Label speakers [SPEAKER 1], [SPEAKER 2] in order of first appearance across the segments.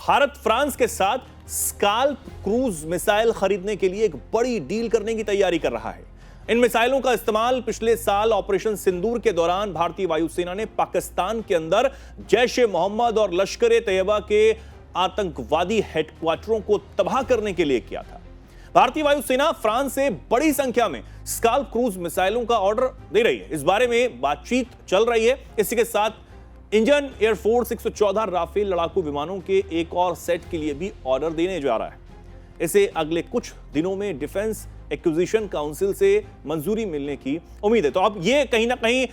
[SPEAKER 1] Bharat France के साथ scalp cruise missile खरीदने के लिए एक बड़ी डील करने की तैयारी कर रहा है। इन मिसाइलों का इस्तेमाल पिछले साल ऑपरेशन सिंदूर के दौरान भारतीय वायुसेना ने पाकिस्तान के अंदर जैश-ए-मोहम्मद और लश्कर-ए-तैयबा के आतंकवादी हेडक्वार्टरों को तबाह करने के लिए किया था। भारतीय वायुसेना फ्रांस से बड़ी संख्या में स्काल्प क्रूज मिसाइलों का ऑर्डर दे रही है। इस बारे में बातचीत चल रही है। इसी के साथ इंडियन एयरफोर्स 114 राफेल लड़ाकू विमानों के एक और सेट के लिए भी ऑर्डर देने जा रहा है। इसे अगले कुछ दिनों में डिफेंस एक्विजिशन काउंसिल से मंजूरी मिलने की उम्मीद है। तो अब ये कहीं ना कहीं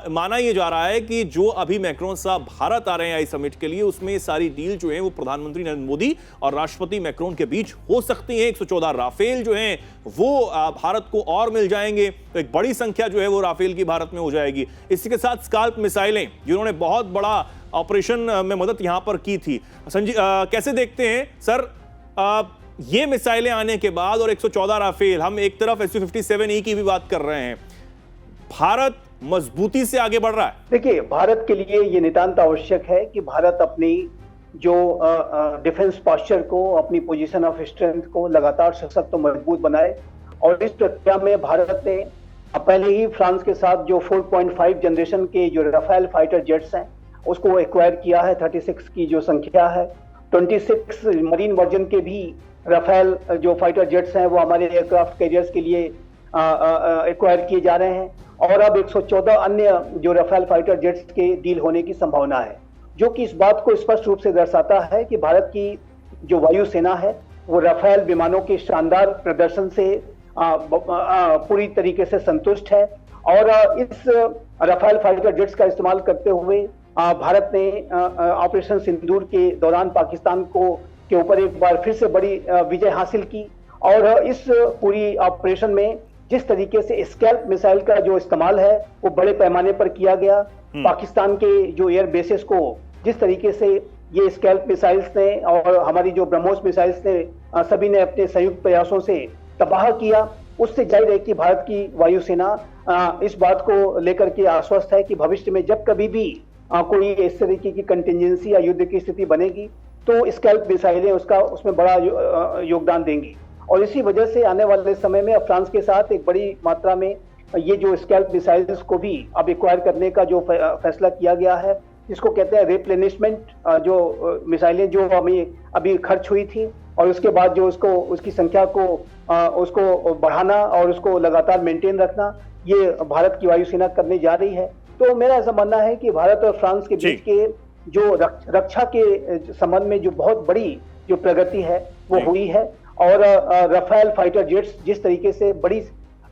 [SPEAKER 1] माना यह जा रहा है कि जो अभी मैक्रोन साहब भारत आ रहे हैं आई समिट के लिए, उसमें सारी डील जो है वो प्रधानमंत्री नरेंद्र मोदी और राष्ट्रपति मैक्रोन के बीच हो सकती है। 114 राफेल जो हैं वो भारत को और मिल जाएंगे, तो एक बड़ी संख्या जो है वो राफेल की भारत में हो जाएगी। इसी के साथ स्काल्प मिसाइलें जिन्होंने बहुत बड़ा ऑपरेशन में मदद यहां पर की थी। संजीव कैसे देखते हैं सर ये मिसाइलें आने के बाद और 114 राफेल, हम एक तरफ Su-57E की भी बात कर रहे हैं, भारत मजबूती से आगे बढ़ रहा है।
[SPEAKER 2] देखिए, भारत के लिए ये नितांत आवश्यक है कि भारत अपनी जो डिफेंस पोस्चर को, अपनी पोजीशन ऑफ स्ट्रेंथ को लगातार सशक्त और मजबूत बनाए। और इस प्रक्रिया में भारत ने पहले ही फ्रांस के साथ जो 4.5 जनरेशन के जो राफेल फाइटर जेट्स हैं उसको एक्वायर किया है। 36 की जो संख्या है, 26 मरीन वर्जन के भी राफेल जो फाइटर जेट्स हैं वो हमारे एयरक्राफ्ट कैरियर्स के लिए एक्वायर किए जा रहे हैं। और अब 114 अन्य जो राफेल फाइटर जेट्स के डील होने की संभावना है, जो कि इस बात को स्पष्ट रूप से दर्शाता है कि भारत की जो वायुसेना है वो राफेल विमानों के शानदार प्रदर्शन से पूरी तरीके से संतुष्ट है। और इस राफेल फाइटर जेट्स का इस्तेमाल करते हुए भारत ने ऑपरेशन सिंदूर के दौरान पाकिस्तान के ऊपर एक बार फिर से बड़ी विजय हासिल की। और इस पूरी ऑपरेशन में जिस तरीके से स्कैल्प मिसाइल का जो इस्तेमाल है वो बड़े पैमाने पर किया गया, पाकिस्तान के जो एयर बेसेस को जिस तरीके से ये स्कैल्प मिसाइल्स ने और हमारी जो ब्रह्मोस मिसाइल्स ने सभी ने अपने संयुक्त प्रयासों से तबाह किया, उससे जाहिर है कि भारत की वायुसेना इस बात को लेकर के आश्वस्त है कि भविष्य में जब कभी भी कोई इस तरीके की कंटिजेंसी या युद्ध की स्थिति बनेगी तो स्कैल्प मिसाइलें उसमें बड़ा योगदान देंगी। और इसी वजह से आने वाले समय में फ्रांस के साथ एक बड़ी मात्रा में ये जो स्कैल्प मिसाइल्स को भी अब एक्वायर करने का जो फैसला किया गया है, जिसको कहते हैं रिप्लेनिशमेंट, जो मिसाइलें जो हमें अभी खर्च हुई थी और उसके बाद जो उसकी संख्या को उसको बढ़ाना और उसको लगातार मेंटेन रखना, ये भारत की वायुसेना करने जा रही है। तो मेरा ऐसा मानना है कि भारत और फ्रांस के बीच के जो रक्षा के संबंध में जो बहुत बड़ी जो प्रगति है वो हुई है। और राफेल फाइटर जेट्स जिस तरीके से बड़ी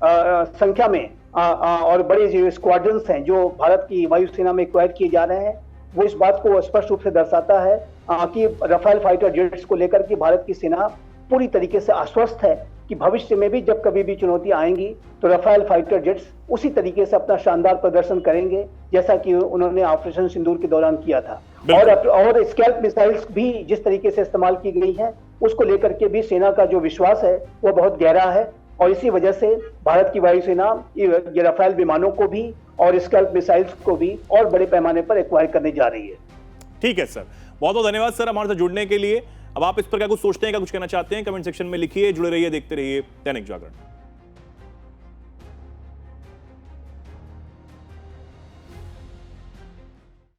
[SPEAKER 2] संख्या में और बड़े जो स्क्वाड्रन्स हैं जो भारत की वायुसेना में एक्वायर किए जा रहे हैं, वो इस बात को स्पष्ट रूप से दर्शाता है कि राफेल फाइटर जेट्स को लेकर के भारत की सेना पूरी तरीके से आश्वस्त है कि भविष्य में भी जब कभी भी चुनौतियां आएंगी तो राफेल फाइटर जेट्स उसी तरीके से अपना शानदार प्रदर्शन करेंगे जैसा कि उन्होंने ऑपरेशन सिंदूर के दौरान किया था। और स्कैल्प मिसाइल्स भी जिस तरीके से इस्तेमाल की गई हैं उसको लेकर के भी सेना का जो विश्वास है वो बहुत गहरा है। और इसी वजह से भारत की वायुसेना ये राफेल विमानों को भी और स्कैल्प मिसाइल्स को भी और बड़े पैमाने पर एक्वायर करने जा रही है।
[SPEAKER 1] ठीक है सर, बहुत बहुत धन्यवाद सर हमारे साथ जुड़ने के लिए। अब आप इस पर क्या कुछ सोचते हैं, क्या कुछ कहना चाहते हैं, कमेंट सेक्शन में लिखिए। जुड़े रहिए, देखते रहिए दैनिक जागरण।